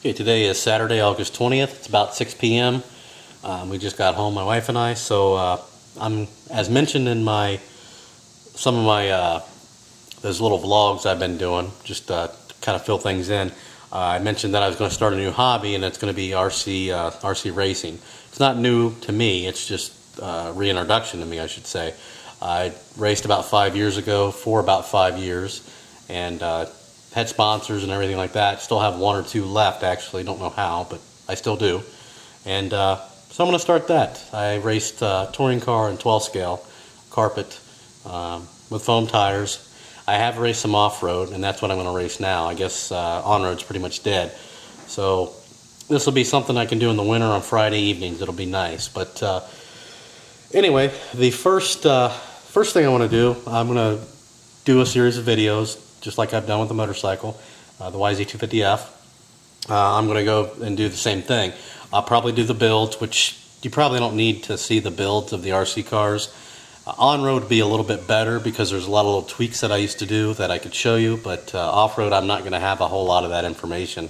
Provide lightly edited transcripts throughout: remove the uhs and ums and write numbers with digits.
Okay, today is Saturday, August 20th. It's about 6 p.m. We just got home, my wife and I. So I'm, as mentioned in some of my those little vlogs I've been doing, just to kind of fill things in. I mentioned that I was going to start a new hobby, and it's going to be RC racing. It's not new to me. It's just reintroduction to me, I should say. I raced about 5 years ago for about 5 years, and had sponsors and everything like that. Still have one or two left, actually. Don't know how, but I still do. And so I'm going to start that. I raced touring car and 12 scale carpet with foam tires. I have raced some off-road, and that's what I'm going to race now. I guess on-road's pretty much dead. So this will be something I can do in the winter on Friday evenings. It'll be nice. But anyway, the first thing I want to do, I'm going to do a series of videos, just like I've done with the motorcycle, the YZ250F. I'm going to go and do the same thing. I'll probably do the builds, which you probably don't need to see the builds of the RC cars. On-road would be a little bit better because there's a lot of little tweaks that I used to do that I could show you, but off-road I'm not going to have a whole lot of that information.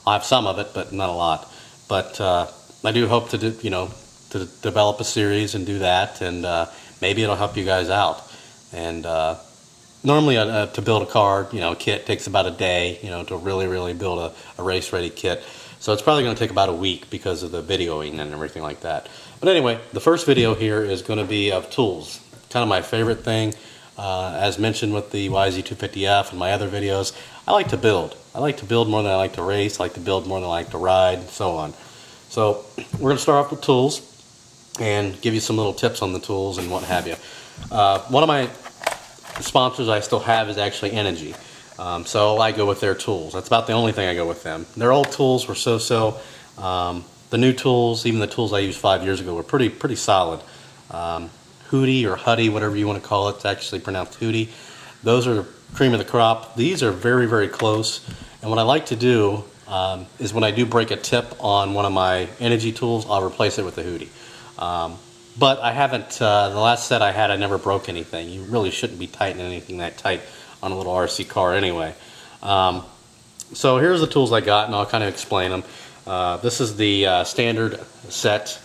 I'll have some of it, but not a lot. But I do hope to to develop a series and do that, and maybe it'll help you guys out. And normally to build a car, kit takes about a day, to really build a race-ready kit. So it's probably going to take about a week because of the videoing and everything like that. But anyway, the first video here is going to be of tools. Kind of my favorite thing. As mentioned with the YZ250F and my other videos, I like to build. I like to build more than I like to race. I like to build more than I like to ride, and so on. So we're going to start off with tools and give you some little tips on the tools and what have you. One of my sponsors I still have is actually Energy. So I go with their tools. That's about the only thing I go with them. Their old tools were so-so. The new tools, even the tools I used 5 years ago, were pretty solid. Hootie or Huddy, whatever you want to call it, it's actually pronounced Hootie. Those are cream of the crop. These are very close. And what I like to do is when I do break a tip on one of my Energy tools, I'll replace it with a Hootie. But I haven't, the last set I had, I never broke anything. You really shouldn't be tightening anything that tight on a little RC car anyway. So here's the tools I got, and I'll kind of explain them. This is the standard set.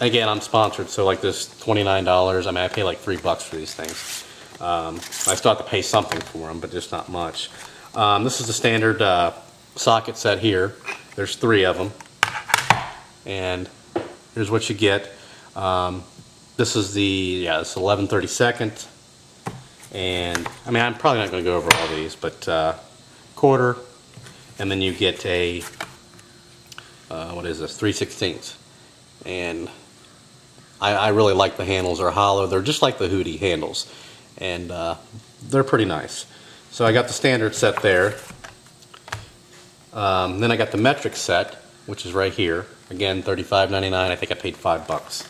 Again, I'm sponsored, so like this $29. I mean, I pay like $3 for these things. I still have to pay something for them, but just not much. This is the standard socket set here. There's 3 of them, and here's what you get. This is the it's 11/32, and I mean, I'm probably not going to go over all these, but quarter, and then you get a what is this, 3/16. And I really like the handles. They're hollow. They're just like the Hootie handles, and they're pretty nice. So I got the standard set there. Then I got the metric set, which is right here. Again, $35.99. I think I paid $5.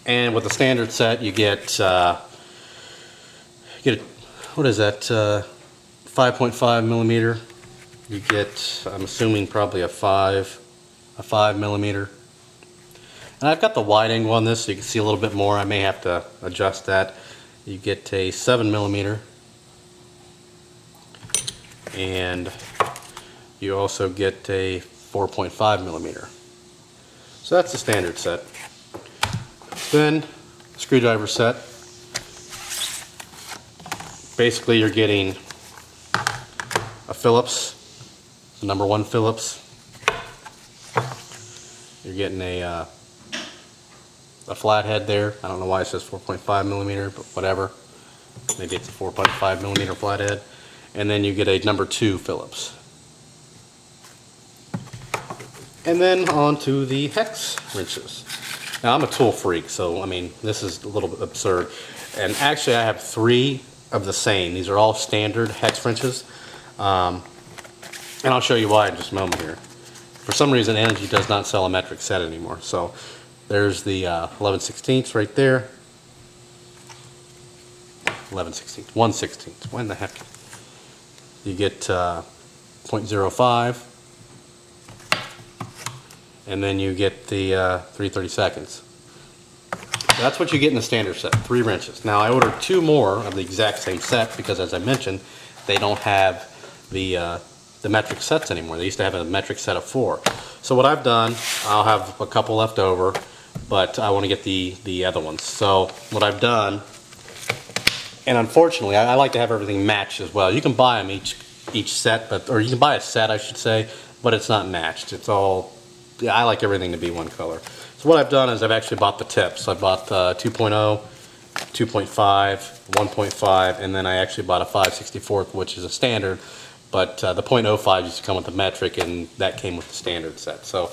And with the standard set, you get what is that? 5.5 millimeter. You get, I'm assuming, probably a 5 millimeter. And I've got the wide angle on this, so you can see a little bit more. I may have to adjust that. You get a 7 millimeter, and you also get a 4.5 millimeter. So that's the standard set. Then screwdriver set. Basically, you're getting a Phillips, the #1 Phillips. You're getting a flathead there. I don't know why it says 4.5 millimeter, but whatever. Maybe it's a 4.5 millimeter flathead. And then you get a #2 Phillips. And then on to the hex wrenches. Now, I'm a tool freak, so I mean, this is a little bit absurd. And actually, I have 3 of the same. These are all standard hex wrenches. And I'll show you why in just a moment here. For some reason, Energy does not sell a metric set anymore. So there's the 11/16 right there. 11/16, 1/16. When the heck? You get 0.05, and then you get the 3/32. That's what you get in the standard set, 3 wrenches. Now I ordered 2 more of the exact same set because, as I mentioned, they don't have the the metric sets anymore. They used to have a metric set of 4. So what I've done, I'll have a couple left over, but I want to get the other ones. So what I've done, and unfortunately I like to have everything matched as well. You can buy them each set, or you can buy a set, I should say, but it's not matched. It's all, yeah, I like everything to be one color. So what I've done is I've actually bought the tips. I bought 2.0, 2.5, 1.5, and then I actually bought a 5/64, which is a standard, but the .05 used to come with the metric, and that came with the standard set. So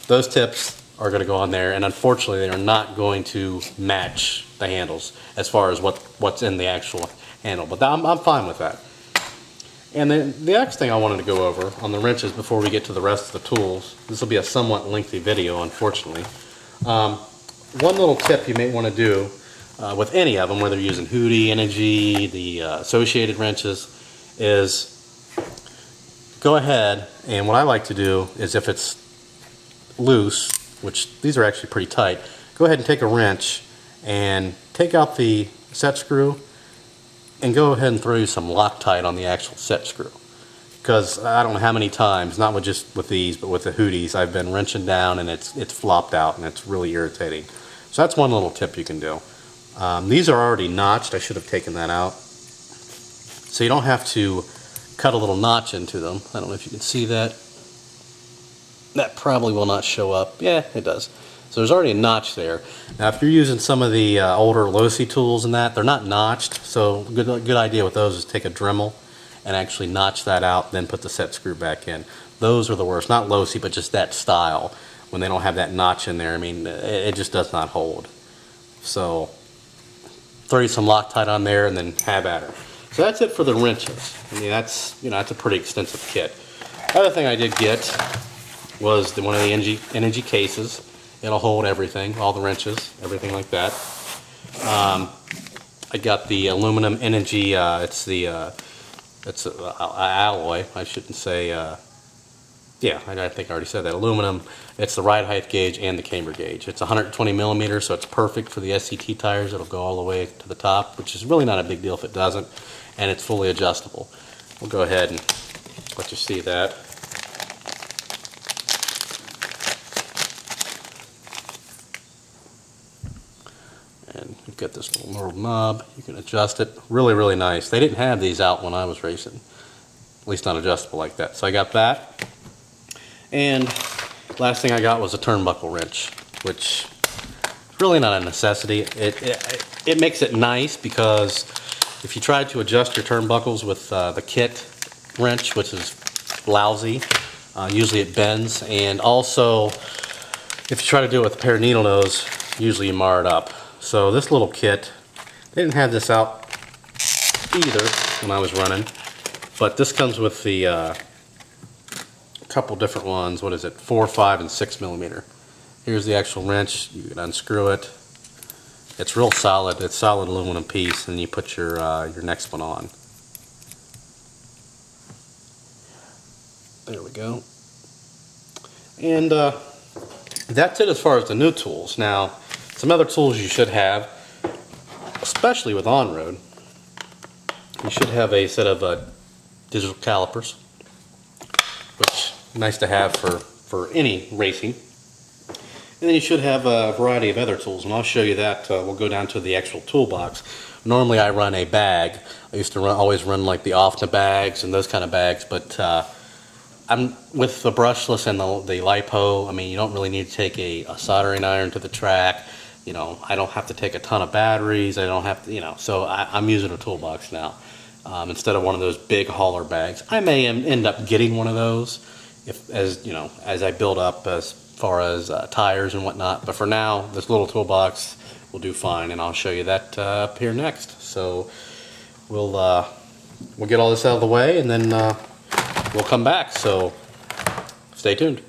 those tips are going to go on there, and unfortunately they are not going to match the handles as far as what's in the actual handle, but I'm fine with that. And then the next thing I wanted to go over on the wrenches before we get to the rest of the tools, this will be a somewhat lengthy video, unfortunately. One little tip you may want to do with any of them, whether you're using Hootie, Energy, the associated wrenches, is go ahead, and what I like to do is if it's loose, which these are actually pretty tight, go ahead and take a wrench and take out the set screw and go ahead and throw you some Loctite on the actual set screw. Because I don't know how many times, not just with these, but with the Hooties, I've been wrenching down and it's flopped out, and it's really irritating. So that's one little tip you can do. These are already notched. I should have taken that out. So you don't have to cut a little notch into them. I don't know if you can see that. That probably will not show up. Yeah, it does. So there's already a notch there. Now if you're using some of the older Losi tools and that, they're not notched. So good idea with those is take a Dremel and actually notch that out, then put the set screw back in. Those are the worst. Not Losi, but just that style. When they don't have that notch in there, I mean, it just does not hold. So throw you some Loctite on there and then have at her. So that's it for the wrenches. I mean, that's a pretty extensive kit. The other thing I did get was one of the Energy cases. It'll hold everything, all the wrenches, everything like that. I got the aluminum Energy. It's an alloy. I shouldn't say. Yeah, I think I already said that. Aluminum. It's the ride height gauge and the camber gauge. It's 120 millimeters, so it's perfect for the SCT tires. It'll go all the way to the top, which is really not a big deal if it doesn't. And it's fully adjustable. We'll go ahead and let you see that. And you've got this little knob. You can adjust it. Really, really nice. They didn't have these out when I was racing. At least not adjustable like that. So I got that. And last thing I got was a turnbuckle wrench, which is really not a necessity. It makes it nice because if you try to adjust your turnbuckles with the kit wrench, which is lousy, usually it bends. And also, if you try to do it with a pair of needle nose, usually you mar it up. So this little kit, they didn't have this out either when I was running, but this comes with the couple different ones. What is it? 4, 5, and 6 millimeter. Here's the actual wrench. You can unscrew it. It's real solid. It's solid aluminum piece, and you put your next one on. There we go. And that's it as far as the new tools. Now, some other tools you should have, especially with on-road, you should have a set of digital calipers, which is nice to have for any racing. And then you should have a variety of other tools, and I'll show you that. We'll go down to the actual toolbox. Normally I run a bag. I used to always run like the OFNA bags and those kind of bags, but I'm with the brushless and the LiPo. I mean, you don't really need to take a soldering iron to the track. You know, I don't have to take a ton of batteries. I don't have to, you know, so I'm using a toolbox now instead of one of those big hauler bags. I may end up getting one of those as I build up as far as tires and whatnot. But for now, this little toolbox will do fine, and I'll show you that up here next. So we'll get all this out of the way, and then we'll come back. So stay tuned.